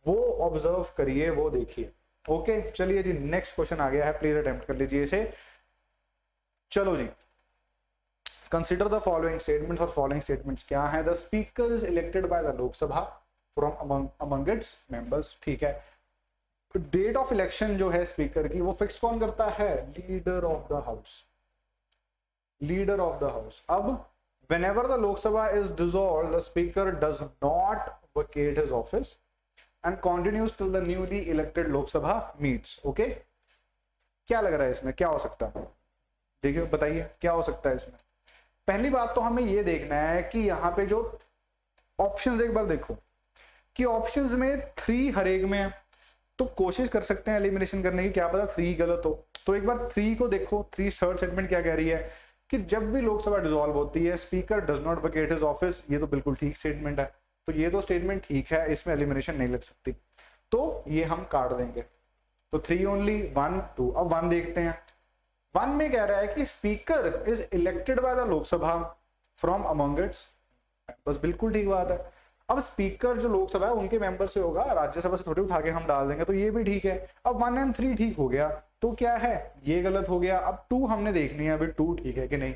वो ऑब्जर्व करिए, वो देखिए। ओके चलिए जी नेक्स्ट क्वेश्चन आ गया है, प्लीज अटेम्प्ट कर लीजिए इसे। चलो जी, कंसिडर द फॉलोइंग स्टेटमेंट्स, और फॉलोइंग स्टेटमेंट्स क्या है, the speaker is elected by the Lok Sabha from among its members, ठीक है। डेट ऑफ इलेक्शन जो है स्पीकर की वो फिक्स कौन करता है, leader of the house, leader of the house. अब whenever the Lok Sabha is dissolved, the speaker does not vacate his office and continues till the newly elected Lok Sabha meets. Okay? क्या लग रहा है इसमें, क्या हो सकता है, देखिए बताइए क्या हो सकता है इसमें। पहली बात तो हमें ये देखना है कि यहाँ पे जो ऑप्शंस एक बार देखो कि ऑप्शंस में 3 हर एक में है, तो कोशिश कर सकते हैं एलिमिनेशन करने की, क्या पता 3 गलत हो। तो एक बार 3 को देखो, 3 थर्ड स्टेटमेंट क्या कह रही है कि जब भी लोकसभा डिसॉल्व होती है speaker does not vacate his office, ये तो बिल्कुल ठीक स्टेटमेंट है, तो ये तो स्टेटमेंट ठीक है, इसमें एलिमिनेशन नहीं लग सकती, तो ये हम काट देंगे। तो 3 ओनली, 1 2। अब 1 देखते हैं, 1 में कह रहा है कि speaker is elected by the Lok Sabha from among it's, बस बिल्कुल ठीक बात है। अब स्पीकर जो लोकसभा है उनके मेंबर से होगा, राज्यसभा से थोड़ी उठा के हम डाल देंगे, तो ये भी ठीक है। अब 1 और 3 ठीक हो गया, तो क्या है ये गलत हो गया। अब 2 हमने देखनी है, अभी 2 ठीक है कि नहीं।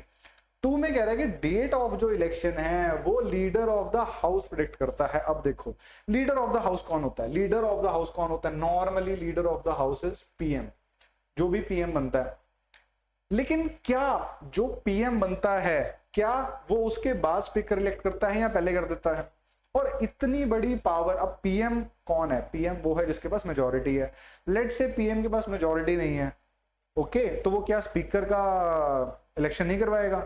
2 में कह रहा है कि डेट ऑफ जो इलेक्शन है वो leader of the house predict करता है। अब देखो लीडर ऑफ द हाउस कौन होता है, लीडर ऑफ द हाउस कौन होता है, normally leader of the house is PM, जो भी पीएम बनता है। लेकिन क्या जो पीएम बनता है क्या वो उसके बाद स्पीकर इलेक्ट करता है या पहले कर देता है। और इतनी बड़ी पावर, अब पीएम कौन है, पीएम वो है जिसके पास मेजॉरिटी है। लेट से पीएम के पास मेजॉरिटी नहीं है, ओके, तो वो क्या स्पीकर का इलेक्शन नहीं करवाएगा।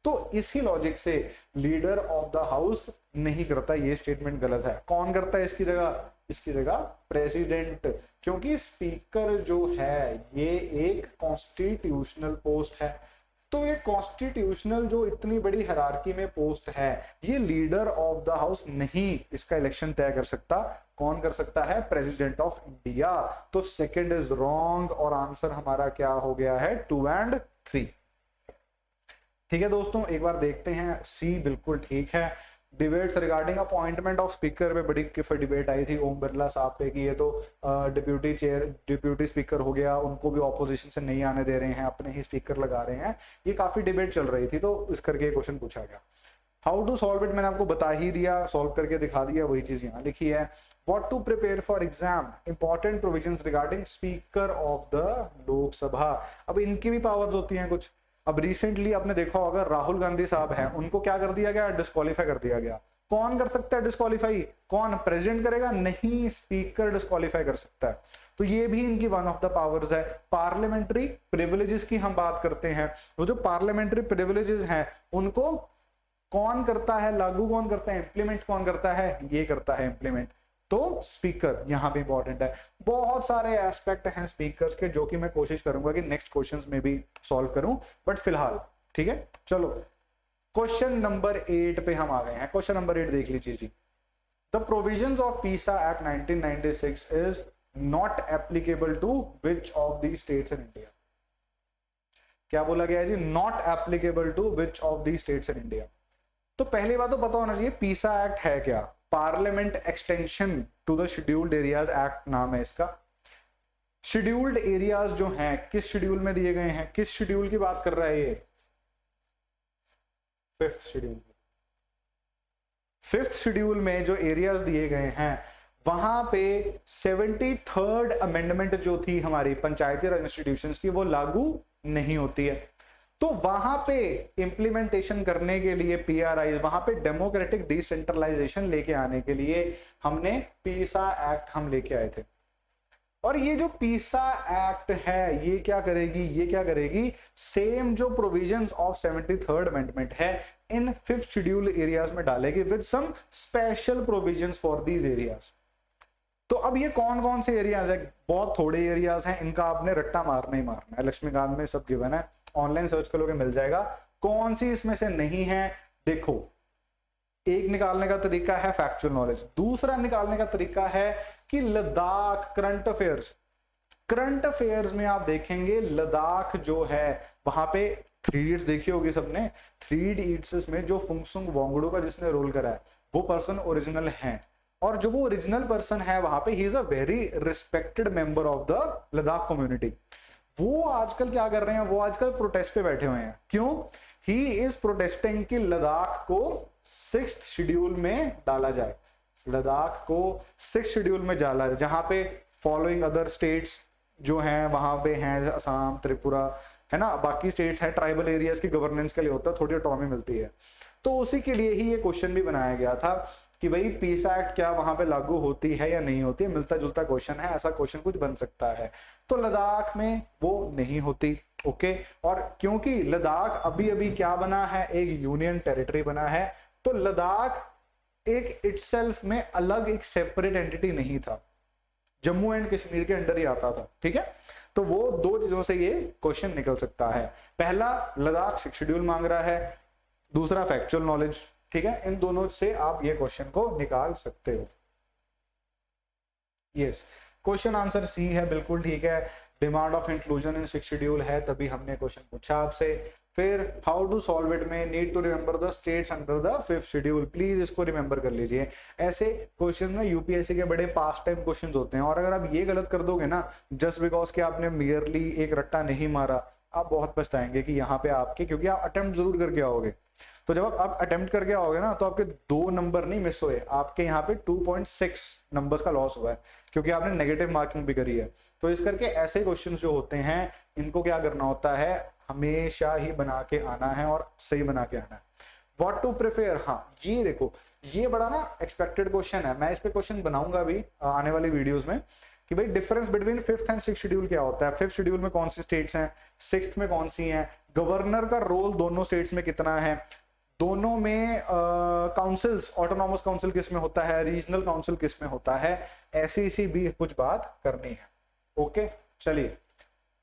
तो इसी लॉजिक से लीडर ऑफ द हाउस नहीं करता, ये स्टेटमेंट गलत है। कौन करता है इसकी जगह, इसकी जगह प्रेसिडेंट, क्योंकि स्पीकर जो है ये एक कॉन्स्टिट्यूशनल पोस्ट है। तो ये कॉन्स्टिट्यूशनल जो इतनी बड़ी हायरार्की में पोस्ट है, ये लीडर ऑफ द हाउस नहीं इसका इलेक्शन तय कर सकता। कौन कर सकता है, प्रेसिडेंट ऑफ इंडिया। तो सेकंड इज रॉन्ग और आंसर हमारा क्या हो गया है, 2 और 3। ठीक है दोस्तों, एक बार देखते हैं, सी बिल्कुल ठीक है। Debates regarding appointment of speaker पे बड़ी डिबेट आई थी ओम बिरला साहब पे कि ये तो डिप्यूटी स्पीकर हो गया, उनको भी ऑपोजिशन से नहीं आने दे रहे हैं, अपने ही स्पीकर लगा रहे हैं। ये काफी डिबेट चल रही थी, तो इस करके क्वेश्चन पूछा गया। हाउ टू सॉल्व इट मैंने आपको बता ही दिया, सॉल्व करके दिखा दिया, वही चीज यहाँ लिखी है। What to prepare for exam, important provisions regarding speaker of the Lok Sabha. अब इनकी भी पावर्स होती हैं कुछ। अब रिसेंटली आपने देखा होगा राहुल गांधी साहब हैं, उनको क्या कर दिया गया, डिस्क्वालीफाई कर दिया गया। कौन कर सकता है डिस्क्वालीफाई, कौन, प्रेसिडेंट करेगा, नहीं, स्पीकर डिस्क्वालीफाई कर सकता है। तो ये भी इनकी वन ऑफ द पावर्स है। पार्लियामेंट्री प्रिविलेजेस की हम बात करते हैं, वो जो पार्लियामेंट्री प्रिविलेजेस हैं उनको कौन करता है लागू, कौन करता है इंप्लीमेंट, कौन करता है, ये करता है इंप्लीमेंट। तो स्पीकर यहाँ पे इंपॉर्टेंट है। बहुत सारे एस्पेक्ट हैं स्पीकर्स के जो कि मैं कोशिश करूंगा कि नेक्स्ट क्वेश्चंस में भी सॉल्व करूं, बट फिलहाल ठीक है। चलो क्वेश्चन नंबर 8 पे हम आ गए हैं। क्वेश्चन नंबर 8 देख लीजिए ji. The provisions of PESA act 1996 is not applicable to which of the states in India. क्या बोला गया है ji, not applicable to which of the states in India. तो पहली बात तो पता होना चाहिए पीसा एक्ट है क्या, parliament extension to the scheduled areas act नाम है इसका। शेड्यूल्ड एरियाज जो हैं किस शेड्यूल में दिए गए हैं, किस शेड्यूल की बात कर रहा है ये, फिफ्थ शेड्यूल में जो एरियाज दिए गए हैं वहां पे 73rd अमेंडमेंट जो थी हमारी पंचायती राज इंस्टीट्यूशंस की वो लागू नहीं होती है। तो वहां पे इंप्लीमेंटेशन करने के लिए पीआरआई, वहां पे डेमोक्रेटिक डिसेंट्रलाइजेशन लेके आने के लिए हमने पीसा एक्ट हम लेके आए थे। और ये जो पीसा एक्ट है ये क्या करेगी, सेम जो प्रोविजंस ऑफ 73rd अमेंडमेंट है इन फिफ्थ शेड्यूल एरियाज में डालेगी with some special provisions for these areas. तो अब ये कौन कौन से एरियाज है, बहुत थोड़े एरियाज हैं, इनका आपने रट्टा मारना ही मारना है। लक्ष्मीकांत में सब गिवन है, ऑनलाइन सर्च करोगे मिल जाएगा। कौन सी इसमें से नहीं है, देखो एक निकालने का तरीका है फैक्चुअल नॉलेज, दूसरा निकालने का तरीका है कि लद्दाख करंट अफेयर्स में आप देखेंगे लद्दाख जो है वहां पे 3 इडियट्स देखी होगी सबने। 3 इडियट्स में जो फुंगसुक वांगडू का जिसने रोल करा है वो पर्सन ओरिजिनल है, और जो वो ओरिजिनल पर्सन है वहां पे he is a very respected member of the Ladakh community. वो आजकल क्या कर रहे हैं, वो आजकल प्रोटेस्ट पे बैठे हुए हैं। क्यों? ही इज प्रोटेस्टिंग कि लद्दाख को 6th शेड्यूल में डाला जाए, लद्दाख को 6th शेड्यूल में डाला जाए, जहां पे फॉलोइंग अदर स्टेट्स जो हैं वहां पे हैं, असम, त्रिपुरा, है ना, बाकी स्टेट्स हैं, ट्राइबल एरियाज की गवर्नेंस के लिए होता है, थोड़ी ऑटोनॉमी मिलती है। तो उसी के लिए ही ये क्वेश्चन भी बनाया गया था कि भाई पीसा एक्ट क्या वहां पे लागू होती है या नहीं होती है, मिलता जुलता क्वेश्चन है, ऐसा क्वेश्चन कुछ बन सकता है। तो लद्दाख में वो नहीं होती, ओके। और क्योंकि लद्दाख अभी अभी क्या बना है, एक यूनियन टेरिटरी बना है, तो लद्दाख एक इटसेल्फ में अलग एक सेपरेट एंटिटी नहीं था, जम्मू एंड कश्मीर के अंडर ही आता था, ठीक है। तो वो 2 चीजों से ये क्वेश्चन निकल सकता है। पहला, लद्दाख 6th शेड्यूल मांग रहा है, दूसरा फैक्चुअल नॉलेज, ठीक है। इन दोनों से आप ये क्वेश्चन को निकाल सकते हो। यस, क्वेश्चन आंसर सी है, बिल्कुल ठीक है। Demand of inclusion in 6th schedule है, तभी हमने क्वेश्चन पूछा आपसे। फिर हाउ टू सॉल्व इट में need to remember the states under the 5th schedule, please इसको रिमेंबर कर लीजिए। ऐसे क्वेश्चन में यूपीएससी के बड़े पास टाइम क्वेश्चंस होते हैं, और अगर आप ये गलत कर दोगे ना, जस्ट बिकॉज कि आपने मियरली एक रट्टा नहीं मारा, आप बहुत पछताएंगे कि यहाँ पे आपके, क्योंकि आप अटेम्प्ट जरूर करके आओगे। तो जब आप अटेम्प्ट करके आओगे ना, तो आपके 2 नंबर नहीं मिस हुए, आपके यहाँ पे 2.6 नंबर्स का लॉस हुआ है, क्योंकि आपने नेगेटिव मार्किंग भी करी है। तो इस करके ऐसे क्वेश्चंस जो होते हैं इनको क्या करना होता है, हमेशा ही बना के आना है और सही बना के आना है। व्हाट टू प्रेफर, हाँ ये देखो, ये बड़ा ना एक्सपेक्टेड क्वेश्चन है, मैं इस पे क्वेश्चन बनाऊंगा भी आने वाली वीडियोस में कि भाई difference between 5th and 6th schedule क्या होता है, 5th शेड्यूल में कौन सी स्टेट्स हैं, 6th में कौन सी हैं, गवर्नर का रोल दोनों स्टेट्स में कितना है, दोनों में काउंसिल्स, ऑटोनॉमस काउंसिल किस में होता है, रीजनल काउंसिल किस में होता है, ऐसी भी कुछ बात करनी है। ओके, चलिए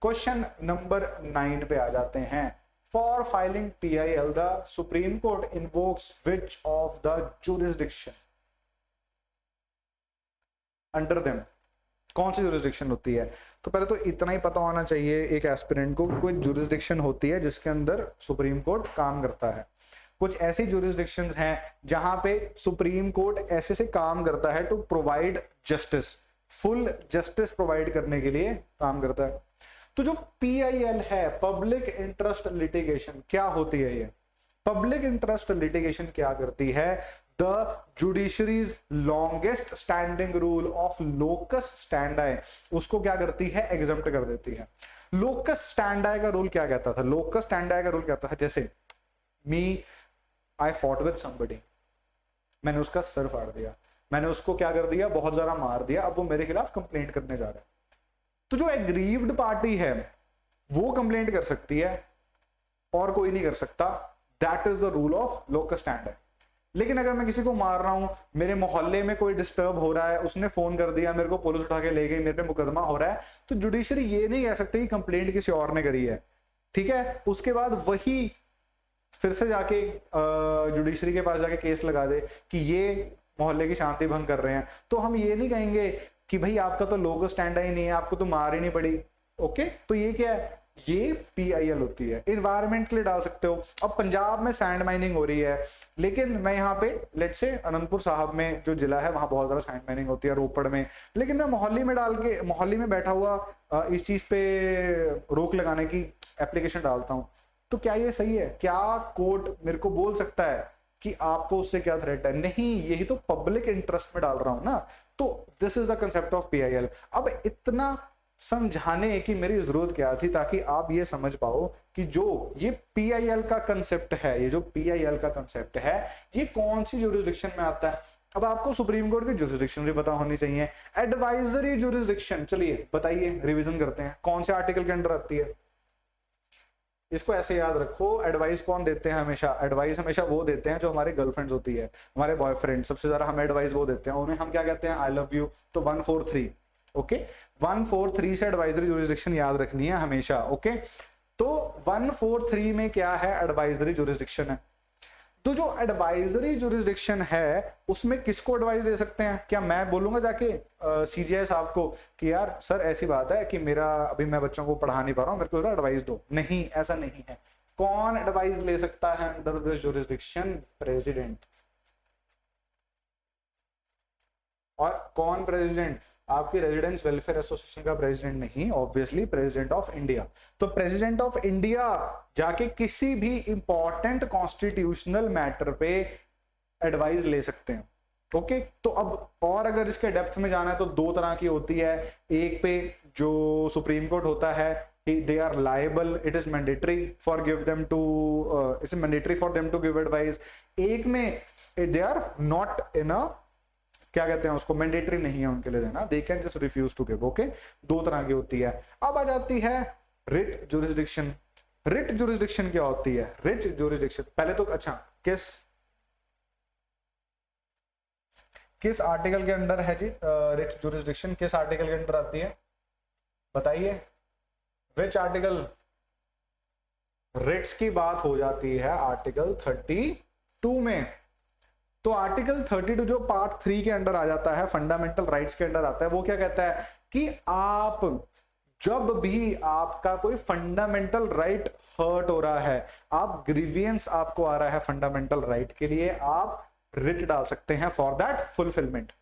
क्वेश्चन नंबर 9 पे आ जाते हैं। For filing PIL the supreme court invokes which of the jurisdiction under them, कौन सी जुरिस्डिक्शन होती है। तो पहले तो इतना ही पता होना चाहिए एक एस्पिरेंट को, कोई जुरिस्डिक्शन होती है जिसके अंदर सुप्रीम कोर्ट काम करता है। कुछ ऐसी जुरिस्डिक्शंस हैं जहां पे सुप्रीम कोर्ट ऐसे से काम करता है to provide justice, full justice provide करने के लिए काम करता है। तो जो PIL है, पब्लिक इंटरेस्ट लिटिगेशन, क्या होती है ये पब्लिक इंटरेस्ट लिटिगेशन, क्या करती है, the judiciary's longest standing rule of locus standi, उसको क्या करती है, एग्जम्प्ट कर देती है। लोकस स्टैंडाई का रूल क्या कहता था, लोकस स्टैंडाई का रूल कहता था, जैसे आई फॉट विद समबडी, मैंने उसका सर फाड़ दिया, मैंने उसको क्या कर दिया, बहुत ज्यादा मार दिया, अब वो मेरे खिलाफ कंप्लेंट करने जा रहा है। तो जो एग्रीव्ड पार्टी है वो कंप्लेंट कर सकती है और कोई नहीं कर सकता, that is the rule of locus स्टैंडाई। लेकिन अगर मैं किसी को मार रहा हूं, मेरे मोहल्ले में कोई डिस्टर्ब हो रहा है, उसने फोन कर दिया, मेरे को पुलिस उठा के ले गई, मेरे पे मुकदमा हो रहा है, तो जुडिशरी ये नहीं कह सकती कि कंप्लेंट किसी और ने करी है, ठीक है। उसके बाद वही फिर से जाके जुडिशरी के पास जाके केस लगा दे कि ये मोहल्ले की शांति भंग कर रहे हैं, तो हम ये नहीं कहेंगे कि भाई आपका तो लोगो स्टैंड ही नहीं है, आपको तो मार ही नहीं पड़ी। ओके, तो ये क्या है, ये PIL होती है। इन्वायरमेंट के लिए डाल सकते हो। अब पंजाब में सैंड माइनिंग हो रही है, लेकिन मैं यहाँ पे लेट्स से अनंतपुर साहब में जो जिला है वहां बहुत ज्यादा सैंड माइनिंग होती है, रोपड़ में, लेकिन मैं मोहाली में डाल के, मोहाली में बैठा हुआ इस चीज पे रोक लगाने की एप्लीकेशन डालता हूँ, तो क्या ये सही है? क्या कोर्ट मेरे को बोल सकता है कि आपको उससे क्या थ्रेट है? नहीं, यही तो पब्लिक इंटरेस्ट में डाल रहा हूं ना। तो this is the concept of PIL. अब इतना समझाने की मेरी जरूरत क्या थी, ताकि आप ये समझ पाओ कि जो ये पीआईएल का कंसेप्ट है, ये जो पीआईएल का कंसेप्ट है, ये कौन सी ज्यूरिसडिक्शन में आता है। अब आपको सुप्रीम कोर्ट की ज्यूरिसडिक्शन भी पता होनी चाहिए। एडवाइजरी ज्यूरिसडिक्शन, चलिए बताइए, रिवीजन करते हैं, कौन से आर्टिकल के अंडर आती है? इसको ऐसे याद रखो, एडवाइस कौन देते हैं हमेशा? एडवाइस हमेशा वो देते हैं जो हमारे गर्लफ्रेंड्स होती है, हमारे बॉयफ्रेंड, सबसे ज्यादा हमें एडवाइस वो देते हैं, उन्हें हम क्या कहते हैं? I love you. तो 143, ओके, 143 से एडवाइजरी ज्यूरिसडिक्शन याद रखनी है हमेशा, ओके। तो 143 में क्या है? एडवाइजरी ज्यूरिसडिक्शन है। तो जो एडवाइजरी ज्यूरिसडिक्शन है उसमें किसको एडवाइस दे सकते हैं? क्या मैं बोलूंगा जाके सीजीआई साहब को कि यार सर ऐसी बात है कि मेरा अभी मैं बच्चों को पढ़ा नहीं पा रहा हूं, मेरे को एडवाइस दो? नहीं, ऐसा नहीं है। कौन एडवाइस ले सकता है अंडर दिस ज्यूरिसडिक्शन? प्रेसिडेंट। और कौन प्रेसिडेंट? आपकी रेजिडेंस वेलफेयर एसोसिएशन का प्रेसिडेंट नहीं, ऑब्वियसली प्रेसिडेंट ऑफ इंडिया। तो प्रेसिडेंट ऑफ इंडिया जाके किसी भी इंपॉर्टेंट कॉन्स्टिट्यूशनल मैटर पे एडवाइस ले सकते हैं, ओके। तो अब और अगर इसके डेप्थ में जाना है तो दो तरह की होती है। एक पे जो सुप्रीम कोर्ट होता है, they are liable, it is mandatory for give them to it's mandatory for them to give advice। एक में they are not in a, क्या कहते हैं उसको, मैंडेटरी नहीं है उनके लिए देना, they can just refuse to give, okay. दो तरह की होती है। अब आ जाती है रिट ज्यूरिसडिक्शन। रिट ज्यूरिसडिक्शन क्या होती है? रिट ज्यूरिसडिक्शन पहले तो अच्छा, किस आर्टिकल के अंडर है जी रिट ज्यूरिसडिक्शन? किस आर्टिकल के अंडर आती है बताइए? Which article? रिट्स की बात हो जाती है आर्टिकल 32 में। तो आर्टिकल 32 जो पार्ट 3 के अंडर आ जाता है, फंडामेंटल राइट्स के अंडर आता है, वो क्या कहता है कि आप जब भी आपका कोई फंडामेंटल राइट हर्ट हो रहा है, आप ग्रीवियंस आपको आ रहा है फंडामेंटल राइट के लिए, आप रिट डाल सकते हैं फॉर दैट फुलफिलमेंट,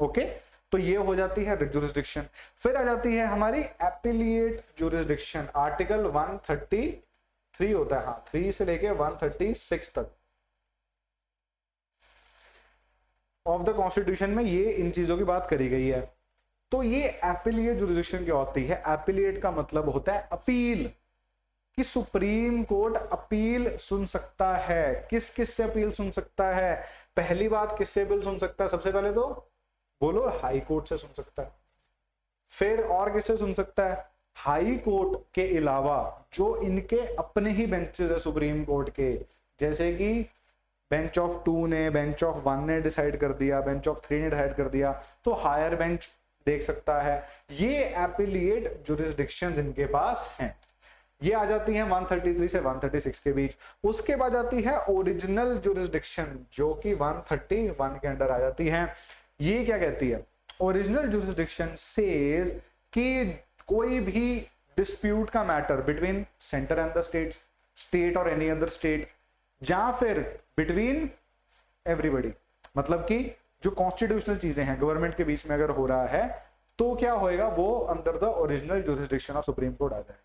ओके। तो ये हो जाती है रिट ज्यूरिसडिक्शन। फिर आ जाती है हमारी एपिलिएट ज्यूरिसडिक्शन। आर्टिकल 133 होता है, हाँ 3 से लेके 136 तक ऑफ द कॉन्स्टिट्यूशन में ये इन चीजों की बात करी गई है। तो ये एपिलिएट ज्यूरिसडिक्शन क्या होती है? एपिलिएट का मतलब होता है अपील, कि सुप्रीम कोर्ट अपील सुन सकता है। किस किस से अपील सुन सकता है? पहली बात, किससे अपील सुन सकता है? सबसे पहले तो बोलो, हाई कोर्ट से सुन सकता है। फिर और किससे सुन सकता है? हाई कोर्ट के अलावा जो इनके अपने ही बेंचेस है सुप्रीम कोर्ट के, जैसे कि बेंच ऑफ 2 ने, बेंच ऑफ 1 ने डिसाइड कर दिया, बेंच ऑफ 3 ने डिसाइड कर दिया, तो हायर बेंच देख सकता है। ये एपिलिएट ज्यूरिसडिक्शंस इनके पास हैं। ये आ जाती हैं 133 से 136 के बीच। उसके बाद आती है ओरिजिनल ज्यूरिसडिक्शन, जो कि 131 के अंडर आ जाती है। ये क्या कहती है? ओरिजिनल ज्यूरिसडिक्शन सेज कि कोई भी डिस्प्यूट का matter between centre and the state और एनी अदर स्टेट, या फिर बिटवीन एवरीबॉडी, मतलब कि जो कॉन्स्टिट्यूशनल चीजें हैं गवर्नमेंट के बीच में अगर हो रहा है, तो क्या होएगा? वो under the original jurisdiction of supreme court आ जाएगा।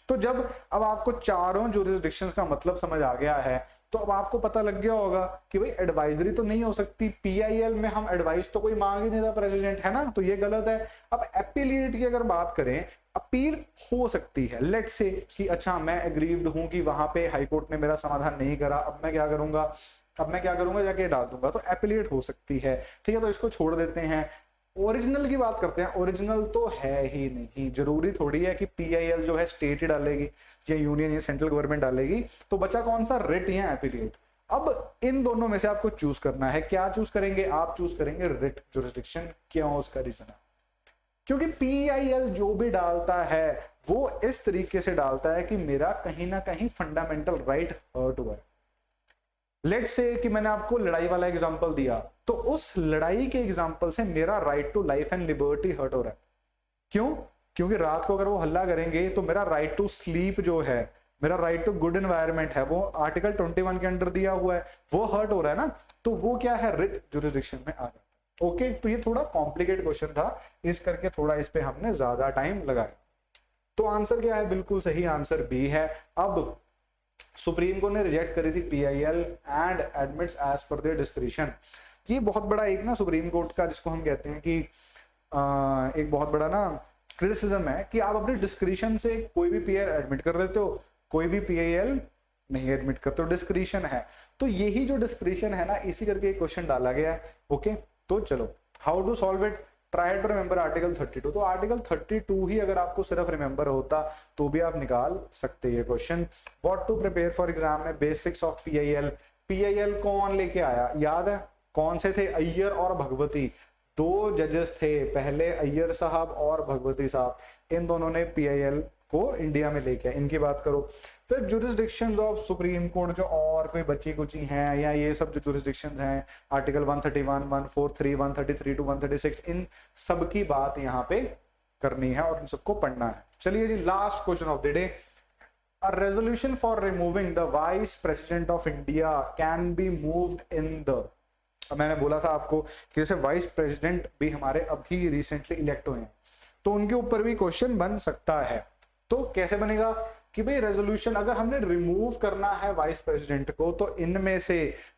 तो जब अब आपको चारों ज्यूरिसडिक्शंस का मतलब समझ आ गया है, तो अब आपको पता लग गया होगा कि भाई एडवाइजरी तो नहीं हो सकती, पीआईएल में हम एडवाइस तो कोई मांग ही नहीं था प्रेसिडेंट, है ना, तो ये गलत है। अब एपीलिएट की अगर बात करें, अपील हो सकती है। लेट्स से कि अच्छा मैं एग्रीव्ड हूं कि वहां पे हाईकोर्ट ने मेरा समाधान नहीं करा, अब मैं क्या करूंगा, जाके डाल दूंगा, तो एपीलिएट हो सकती है, ठीक है। तो इसको छोड़ देते हैं, ओरिजिनल की बात करते हैं। ओरिजिनल तो है ही नहीं, जरूरी थोड़ी है कि पीआईएल जो है स्टेट ही डालेगी या यूनियन या सेंट्रल गवर्नमेंट डालेगी। तो बचा कौन सा? रिट या एपीलिएट। अब इन दोनों में से आपको चूज करना है। क्या चूज करेंगे? आप चूज करेंगे रिट ज्यूरिसडिक्शन। क्यों? उसका रीजन है क्योंकि पीआईएल जो भी डालता है वो इस तरीके से डालता है कि मेरा कहीं ना कहीं फंडामेंटल राइट हर्ट हुआ है। लेट्स से कि मैंने आपको लड़ाई वाला एग्जांपल दिया, तो उस लड़ाई के एग्जांपल से मेरा right to life and liberty hurt हो रहा है। क्यों? क्योंकि रात को अगर वो हल्ला करेंगे तो मेरा राइट टू स्लीप जो है, मेरा राइट टू गुड एनवायरनमेंट है, वो आर्टिकल 21 के अंडर दिया हुआ है, वो हर्ट हो रहा है ना, तो वो क्या है? रिट ज्यूरिसडिक्शन में आ जाता है। ओके, तो ये थोड़ा कॉम्प्लिकेट क्वेश्चन था, इस करके थोड़ा इस पे हमने ज्यादा टाइम लगाया। तो आंसर क्या है? बिल्कुल सही आंसर बी है। अब सुप्रीम कोर्ट ने रिजेक्ट करी थी PIL and admits as per their discretion. ये बहुत बड़ा एक ना सुप्रीम कोर्ट का जिसको हम कहते हैं कि एक बहुत बड़ा ना क्रिटिसिज्म है कि आप अपने डिस्क्रिशन से कोई भी PIL एडमिट कर लेते हो, कोई भी PIL नहीं एडमिट करते हो, डिस्क्रिशन है। तो यही जो डिस्क्रिशन है ना, इसी करके एक क्वेश्चन डाला गया है। ओके, तो चलो how to solve it, try to remember article 32। तो आर्टिकल 32 ही अगर आपको सिर्फ रिमेंबर होता तो भी आप निकाल सकते ये question. What to prepare for exam में बेसिक्स ऑफ PIL कौन लेके आया, याद है कौन से थे, अय्यर और भगवती, दो जजेस थे पहले, अय्यर साहब और भगवती साहब, इन दोनों ने PIL को इंडिया में लेके आए, इनकी बात करो। फिर जुरिस्डिक्शंस ऑफ सुप्रीम कोर्ट जो और कोई बची कुची हैं या ये सब जो जुरिस्डिक्शंस हैं, आर्टिकल 131, 143, 133 टू 136, इन सब की बात यहाँ पे करनी है और इन सबको पढ़ना है। चलिए ji, last question of the day, a resolution for removing the vice president of India can be moved in the, मैंने बोला था आपको कि जैसे वाइस प्रेसिडेंट भी हमारे अभी रिसेंटली इलेक्ट हुए हैं तो उनके ऊपर भी क्वेश्चन बन सकता है। तो कैसे बनेगा कि भाई रेजोल्यूशन अगर हमने रिमूव करना है वाइस प्रेसिडेंट को, तो इनमें से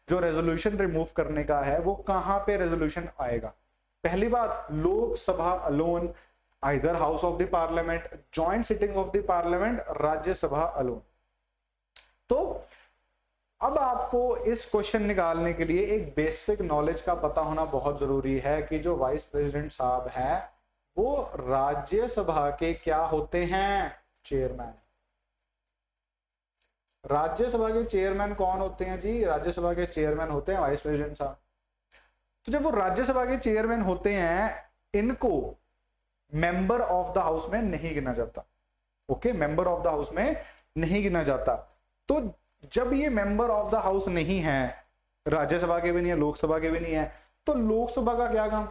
जो रेजोल्यूशन रिमूव करने का है वो कहां पे रेजोल्यूशन आएगा। पहली बात, Lok Sabha alone, either house of the parliament, joint sitting of the parliament, Rajya Sabha alone. तो अब आपको इस क्वेश्चन निकालने के लिए एक बेसिक नॉलेज का पता होना बहुत जरूरी है कि जो वाइस प्रेसिडेंट साहब हैं वो राज्यसभा के क्या होते हैं, चेयरमैन। राज्यसभा के चेयरमैन कौन होते हैं जी, राज्यसभा के चेयरमैन होते हैं वाइस प्रेसिडेंट साहब। तो जब वो राज्यसभा के चेयरमैन होते हैं, इनको मेंबर ऑफ द हाउस में नहीं गिना जाता। Okay, member of the house में नहीं गिना जाता। तो जब ये मेंबर ऑफ द हाउस नहीं है, राज्यसभा के भी नहीं है, लोकसभा के भी नहीं है, तो लोकसभा का क्या काम,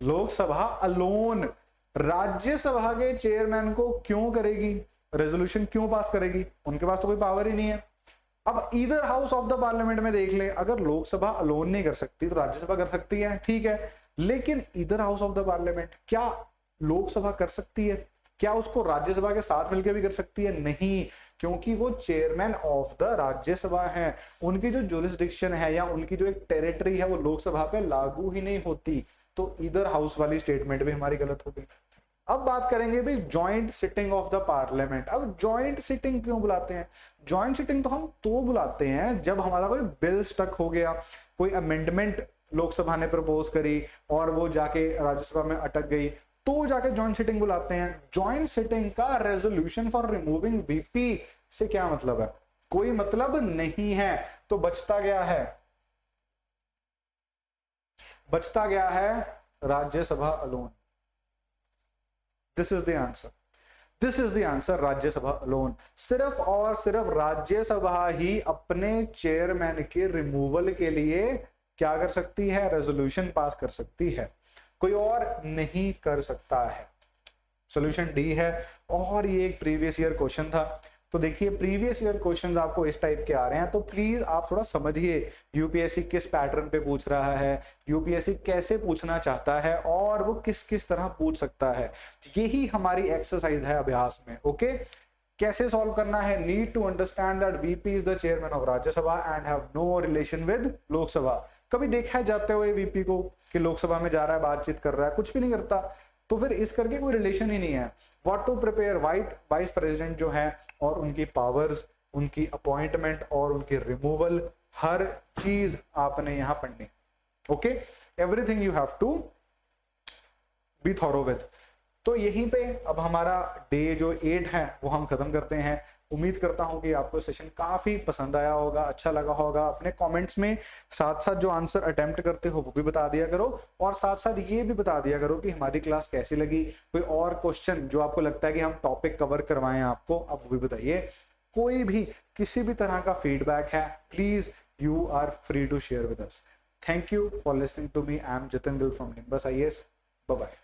लोकसभा अलोन राज्यसभा के चेयरमैन को क्यों करेगी, रेजोल्यूशन क्यों पास करेगी, उनके पास तो कोई पावर ही नहीं है। अब either house of the parliament में देख ले, अगर लोकसभा अलोन नहीं कर सकती तो राज्यसभा कर सकती है, ठीक है, लेकिन either house of the parliament क्या लोकसभा कर सकती है, क्या उसको राज्यसभा के साथ मिलकर भी कर सकती है, नहीं, क्योंकि वो चेयरमैन ऑफ द राज्यसभा हैं, उनकी जो जुरिस्डिक्शन है या उनकी जो एक टेरिटरी है वो लोकसभा पे लागू ही नहीं होती। तो ईदर हाउस वाली स्टेटमेंट भी हमारी गलत हो गई। अब बात करेंगे भी joint sitting of the parliament. अब जॉइंट सिटिंग क्यों बुलाते हैं, जॉइंट सिटिंग तो हम तो बुलाते हैं जब हमारा कोई बिल स्टक हो गया, कोई अमेंडमेंट लोकसभा ने प्रपोज करी और वो जाके राज्यसभा में अटक गई, तो जाके जॉइंट सिटिंग बुलाते हैं। जॉइंट सिटिंग का रेजोल्यूशन फॉर रिमूविंग VP से क्या मतलब है, कोई मतलब नहीं है। तो बचता गया है Rajya Sabha alone. This is the answer, this is the answer, Rajya Sabha alone. सिर्फ और सिर्फ राज्यसभा ही अपने चेयरमैन के रिमूवल के लिए क्या कर सकती है, रेजोल्यूशन पास कर सकती है, कोई और नहीं कर सकता है। सॉल्यूशन डी है। और ये एक प्रीवियस ईयर क्वेश्चन था, तो देखिए प्रीवियस ईयर क्वेश्चंस आपको इस टाइप के आ रहे हैं, तो प्लीज आप थोड़ा समझिए यूपीएससी किस पैटर्न पे पूछ रहा है, यूपीएससी कैसे पूछना चाहता है और वो किस किस तरह पूछ सकता है। यही हमारी एक्सरसाइज है अभ्यास में। ओके, कैसे सॉल्व करना है, need to understand that VP is the chairman of Rajya Sabha and have no relation with Lok Sabha. कभी देखा है जाते हुए वीपी को कि लोकसभा में जा रहा है, बातचीत कर रहा है, कुछ भी नहीं करता, तो फिर इस करके कोई रिलेशन ही नहीं है। What to prepare vice president जो है और उनकी पावर्स, उनकी अपॉइंटमेंट और उनकी रिमूवल, हर चीज आपने यहां पढ़नी। Okay, everything you have to be thorough with. तो यहीं पे अब हमारा डे जो 8 है वो हम खत्म करते हैं। उम्मीद करता हूं कि आपको सेशन काफी पसंद आया होगा, अच्छा लगा होगा। अपने कमेंट्स में साथ साथ जो आंसर अटेम्प्ट करते हो वो भी बता दिया करो, और साथ साथ ये भी बता दिया करो कि हमारी क्लास कैसी लगी। कोई और क्वेश्चन जो आपको लगता है कि हम टॉपिक कवर करवाएं आपको, अब वो भी बताइए। कोई भी किसी भी तरह का फीडबैक है, please you are free to share with us. Thank you for listening to me. I am Jiten Gill from Nimbus IAS। Bye bye.